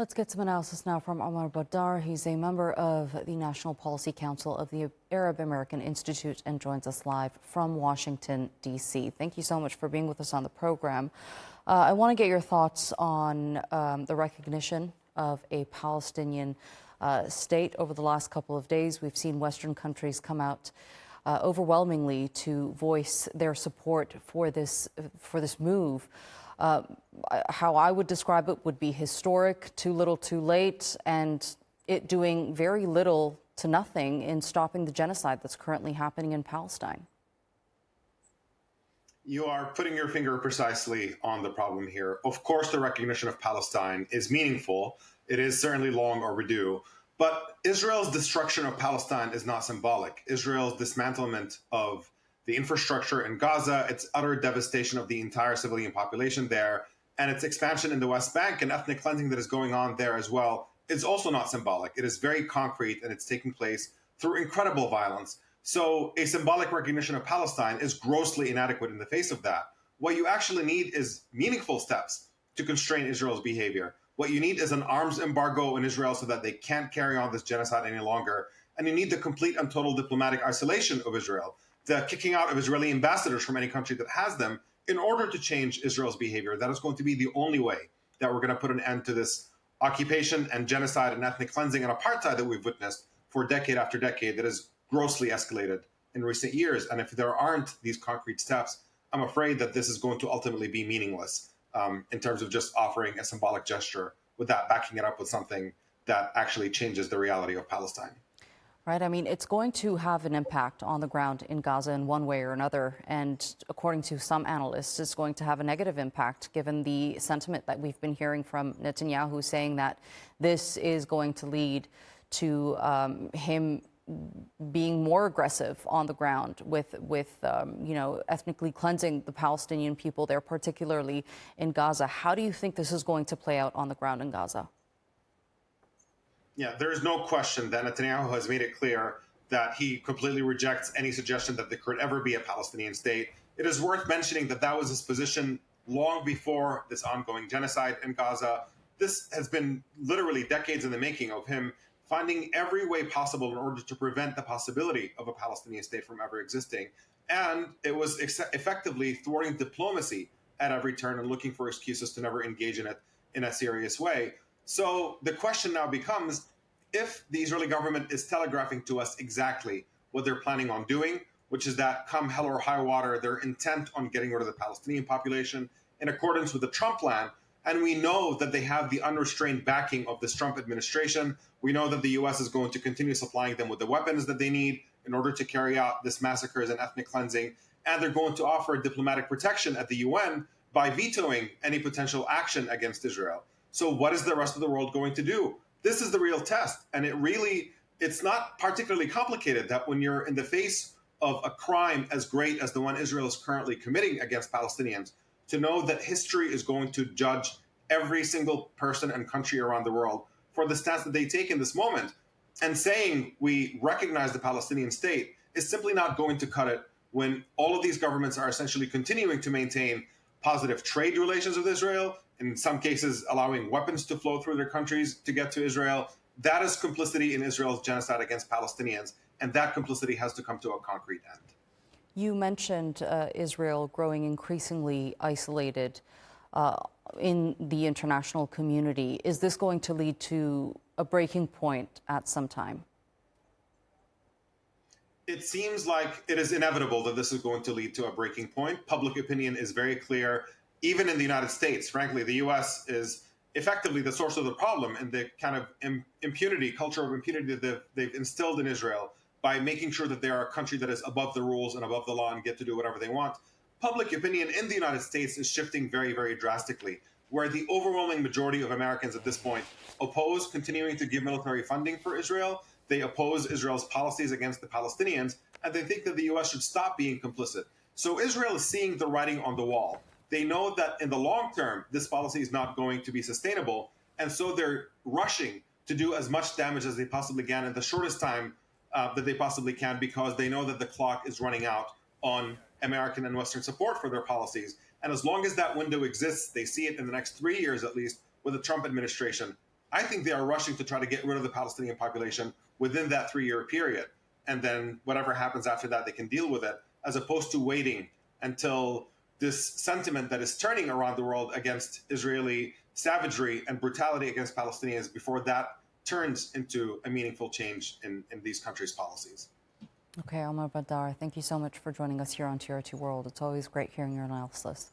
Let's get some analysis now from Omar Baddar. He's a member of the National Policy Council of the Arab American Institute and joins us live from Washington, D.C. Thank you so much for being with us on the program. I want to get your thoughts on the recognition of a Palestinian state over the last couple of days. We've seen Western countries come out overwhelmingly to voice their support for this move. How I would describe it would be historic, too little, too late, and it doing very little to nothing in stopping the genocide that's currently happening in Palestine. You are putting your finger precisely on the problem here. Of course, the recognition of Palestine is meaningful. It is certainly long overdue. But Israel's destruction of Palestine is not symbolic. Israel's dismantlement of the infrastructure in Gaza, its utter devastation of the entire civilian population there, and its expansion in the West Bank and ethnic cleansing that is going on there as well, is also not symbolic. It is very concrete, and it's taking place through incredible violence. So a symbolic recognition of Palestine is grossly inadequate in the face of that. What you actually need is meaningful steps to constrain Israel's behavior. What you need is an arms embargo in Israel so that they can't carry on this genocide any longer. And you need the complete and total diplomatic isolation of Israel, the kicking out of Israeli ambassadors from any country that has them in order to change Israel's behavior. That is going to be the only way that we're going to put an end to this occupation and genocide and ethnic cleansing and apartheid that we've witnessed for decade after decade that has grossly escalated in recent years. And if there aren't these concrete steps, I'm afraid that this is going to ultimately be meaningless in terms of just offering a symbolic gesture without backing it up with something that actually changes the reality of Palestine. Right. I mean, it's going to have an impact on the ground in Gaza in one way or another. And according to some analysts, it's going to have a negative impact given the sentiment that we've been hearing from Netanyahu saying that this is going to lead to him being more aggressive on the ground with ethnically cleansing the Palestinian people there, particularly in Gaza. How do you think this is going to play out on the ground in Gaza? Yeah, there is no question that Netanyahu has made it clear that he completely rejects any suggestion that there could ever be a Palestinian state. It is worth mentioning that that was his position long before this ongoing genocide in Gaza. This has been literally decades in the making of him finding every way possible in order to prevent the possibility of a Palestinian state from ever existing. And it was effectively thwarting diplomacy at every turn and looking for excuses to never engage in it in a serious way. So the question now becomes, if the Israeli government is telegraphing to us exactly what they're planning on doing, which is that come hell or high water, they're intent on getting rid of the Palestinian population in accordance with the Trump plan, and we know that they have the unrestrained backing of this Trump administration. We know that the U.S. is going to continue supplying them with the weapons that they need in order to carry out this massacres and ethnic cleansing, and they're going to offer diplomatic protection at the UN by vetoing any potential action against Israel. So what is the rest of the world going to do? This is the real test. And it's not particularly complicated that when you're in the face of a crime as great as the one Israel is currently committing against Palestinians, to know that history is going to judge every single person and country around the world for the stance that they take in this moment. And saying we recognize the Palestinian state is simply not going to cut it when all of these governments are essentially continuing to maintain positive trade relations with Israel, in some cases allowing weapons to flow through their countries to get to Israel. That is complicity in Israel's genocide against Palestinians, and that complicity has to come to a concrete end. You mentioned Israel growing increasingly isolated in the international community. Is this going to lead to a breaking point at some time? It seems like it is inevitable that this is going to lead to a breaking point. Public opinion is very clear. Even in the United States, frankly, the U.S. is effectively the source of the problem and the kind of impunity, culture of impunity that they've instilled in Israel by making sure that they are a country that is above the rules and above the law and get to do whatever they want. Public opinion in the United States is shifting very, very drastically, where the overwhelming majority of Americans at this point oppose continuing to give military funding for Israel. They oppose Israel's policies against the Palestinians, and they think that the U.S. should stop being complicit. So Israel is seeing the writing on the wall. They know that in the long term, this policy is not going to be sustainable, and so they're rushing to do as much damage as they possibly can in the shortest time that they possibly can, because they know that the clock is running out on American and Western support for their policies. And as long as that window exists, they see it in the next 3 years at least with the Trump administration, I think they are rushing to try to get rid of the Palestinian population within that 3-year period. And then whatever happens after that, they can deal with it, as opposed to waiting until this sentiment that is turning around the world against Israeli savagery and brutality against Palestinians, before that turns into a meaningful change in these countries' policies. Okay, Omar Baddar, thank you so much for joining us here on TRT World. It's always great hearing your analysis.